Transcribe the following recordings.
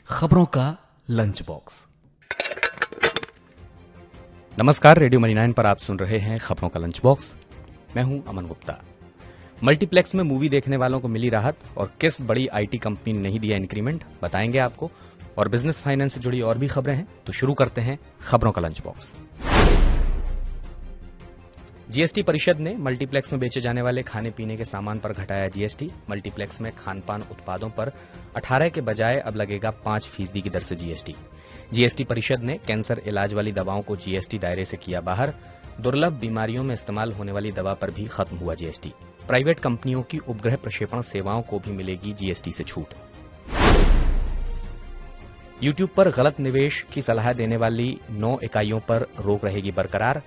खबरों का lunch box. नमस्कार, रेडियो मनी 9 पर आप सुन रहे हैं खबरों का लंच बॉक्स। मैं हूं अमन गुप्ता। मल्टीप्लेक्स में मूवी देखने वालों को मिली राहत और किस बड़ी आईटी कंपनी ने नहीं दिया इंक्रीमेंट, बताएंगे आपको। और बिजनेस फाइनेंस से जुड़ी और भी खबरें हैं, तो शुरू करते हैं खबरों का लंच बॉक्स। जीएसटी परिषद ने मल्टीप्लेक्स में बेचे जाने वाले खाने पीने के सामान पर घटाया जीएसटी। मल्टीप्लेक्स में खानपान उत्पादों पर 18 के बजाय अब लगेगा 5% की दर से जीएसटी। जीएसटी परिषद ने कैंसर इलाज वाली दवाओं को जीएसटी दायरे से किया बाहर। दुर्लभ बीमारियों में इस्तेमाल होने वाली दवा पर भी खत्म हुआ जीएसटी। प्राइवेट कंपनियों की उपग्रह प्रक्षेपण सेवाओं को भी मिलेगी जीएसटी से छूट। यूट्यूब पर गलत निवेश की सलाह देने वाली 9 इकाइयों पर रोक रहेगी बरकरार।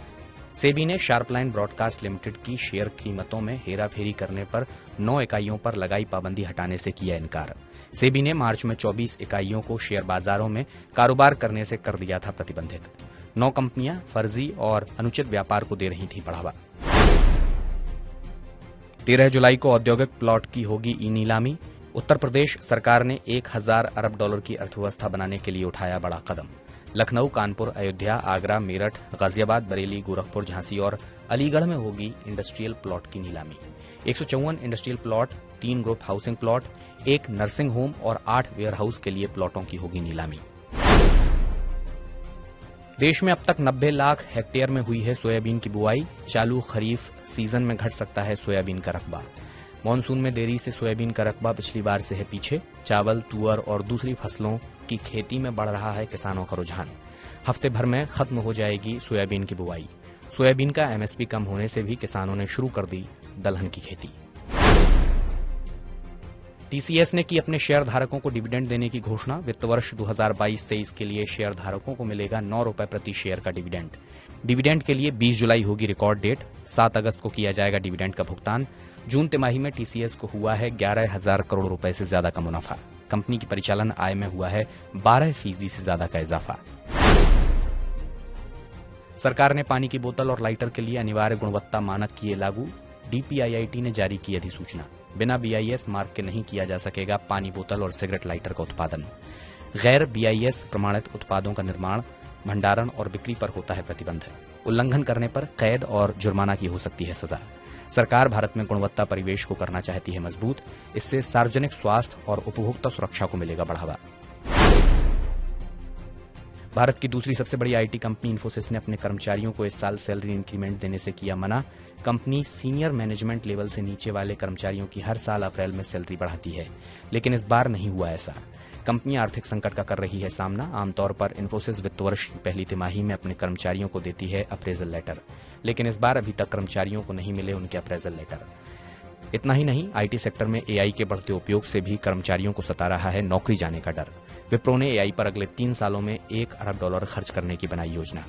सेबी ने शार्पलाइन ब्रॉडकास्ट लिमिटेड की शेयर कीमतों में हेराफेरी करने पर 9 इकाइयों पर लगाई पाबंदी हटाने से किया इनकार। सेबी ने मार्च में 24 इकाइयों को शेयर बाजारों में कारोबार करने से कर दिया था प्रतिबंधित। 9 कंपनियां फर्जी और अनुचित व्यापार को दे रही थी बढ़ावा। 13 जुलाई को औद्योगिक प्लॉट की होगी ई नीलामी। उत्तर प्रदेश सरकार ने 1000 अरब डॉलर की अर्थव्यवस्था बनाने के लिए उठाया बड़ा कदम। लखनऊ, कानपुर, अयोध्या, आगरा, मेरठ, गाजियाबाद, बरेली, गोरखपुर, झांसी और अलीगढ़ में होगी इंडस्ट्रियल प्लॉट की नीलामी। 154 industrial plot, 3 group housing plot, 1 nursing home और 8 वेयर हाउस के लिए प्लॉटों की होगी नीलामी। देश में अब तक 90 लाख हेक्टेयर में हुई है सोयाबीन की बुआई। चालू खरीफ सीजन में घट सकता है सोयाबीन का रकबा। मानसून में देरी से सोयाबीन का रकबा पिछली बार से है पीछे। चावल, तुअर और दूसरी फसलों की खेती में बढ़ रहा है किसानों का रुझान। हफ्ते भर में खत्म हो जाएगी सोयाबीन की बुआई। सोयाबीन का एमएसपी कम होने से भी किसानों ने शुरू कर दी दलहन की खेती। टीसीएस ने की अपने शेयर धारकों को डिविडेंड देने की घोषणा। वित्त वर्ष 2022-23 के लिए शेयर धारकों को मिलेगा 9 रुपए प्रति शेयर का डिविडेंड। डिविडेंड के लिए 20 जुलाई होगी रिकॉर्ड डेट। 7 अगस्त को किया जाएगा डिविडेंड का भुगतान। जून तिमाही में टीसीएस को हुआ है 11,000 करोड़ रुपए से ज्यादा का मुनाफा। कंपनी की परिचालन आय में हुआ है 12% से ज्यादा का इजाफा। सरकार ने पानी की बोतल और लाइटर के लिए अनिवार्य गुणवत्ता मानक किए लागू। डीपीआईआईटी ने जारी की अधिसूचना। बिना बीआईएस मार्क के नहीं किया जा सकेगा पानी बोतल और सिगरेट लाइटर का उत्पादन। गैर बीआईएस प्रमाणित उत्पादों का निर्माण, भंडारण और बिक्री पर होता है प्रतिबंध। उल्लंघन करने पर कैद और जुर्माना की हो सकती है सजा। सरकार भारत में गुणवत्ता परिवेश को करना चाहती है मजबूत। इससे सार्वजनिक स्वास्थ्य और उपभोक्ता सुरक्षा को मिलेगा बढ़ावा। भारत की दूसरी सबसे बड़ी आईटी कंपनी इंफोसिस ने अपने कर्मचारियों को इस साल सैलरी इंक्रीमेंट देने से किया मना। कंपनी सीनियर मैनेजमेंट लेवल से नीचे वाले कर्मचारियों की हर साल अप्रैल में सैलरी बढ़ाती है, लेकिन इस बार नहीं हुआ ऐसा। कंपनी आर्थिक संकट का कर रही है सामना। आमतौर पर इंफोसिस वित्त वर्ष की पहली तिमाही में अपने कर्मचारियों को देती है अप्रेजल लेटर, लेकिन इस बार अभी तक कर्मचारियों को नहीं मिले उनके अप्रेजल लेटर। इतना ही नहीं, आईटी सेक्टर में एआई के बढ़ते उपयोग से भी कर्मचारियों को सता रहा है नौकरी जाने का डर। विप्रो ने एआई पर अगले 3 सालों में 1 अरब डॉलर खर्च करने की बनाई योजना।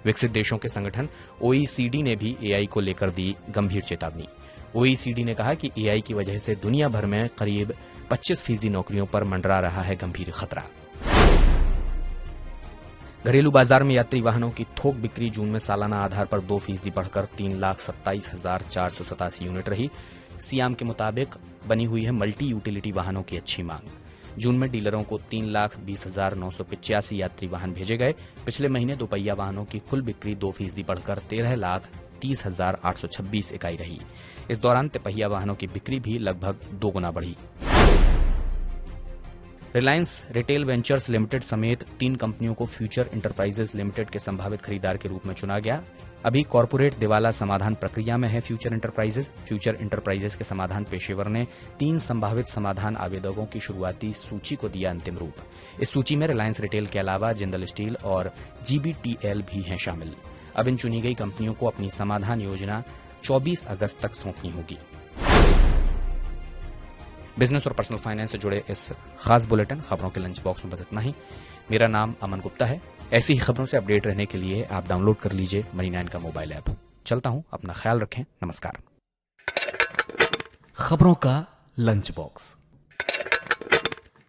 विकसित देशों के संगठन ओईसीडी ने भी एआई को लेकर दी गंभीर चेतावनी। ओईसीडी ने कहा कि एआई की वजह से दुनिया भर में करीब 25% नौकरियों पर मंडरा रहा है गंभीर खतरा। घरेलू बाजार में यात्री वाहनों की थोक बिक्री जून में सालाना आधार पर 2% बढ़कर 3,27,487 यूनिट रही। सियाम के मुताबिक बनी हुई है मल्टी यूटिलिटी वाहनों की अच्छी मांग। जून में डीलरों को 3,20,985 यात्री वाहन भेजे गए। पिछले महीने दोपहिया वाहनों की कुल बिक्री 2% बढ़कर 13,30,826 इकाई रही। इस दौरान तिपहिया वाहनों की बिक्री भी लगभग 2 गुना बढ़ी। रिलायंस रिटेल वेंचर्स लिमिटेड समेत 3 कंपनियों को फ्यूचर इंटरप्राइजेज लिमिटेड के संभावित खरीदार के रूप में चुना गया। अभी कॉर्पोरेट दिवाला समाधान प्रक्रिया में है फ्यूचर इंटरप्राइजेज। फ्यूचर इंटरप्राइजेज के समाधान पेशेवर ने 3 संभावित समाधान आवेदकों की शुरुआती सूची को दिया अंतिम रूप। इस सूची में रिलायंस रिटेल के अलावा जिंदल स्टील और जीबीटीएल भी हैं शामिल। अब इन चुनी गई कंपनियों को अपनी समाधान योजना 24 अगस्त तक सौंपनी होगी। बिजनेस और पर्सनल फाइनेंस से जुड़े इस खास बुलेटिन खबरों के लंच बॉक्स में बस इतना ही। मेरा नाम अमन गुप्ता है। ऐसी ही खबरों से अपडेट रहने के लिए आप डाउनलोड कर लीजिए मनी 9 का मोबाइल ऐप। चलता हूं, अपना ख्याल रखें। नमस्कार। खबरों का लंच बॉक्स।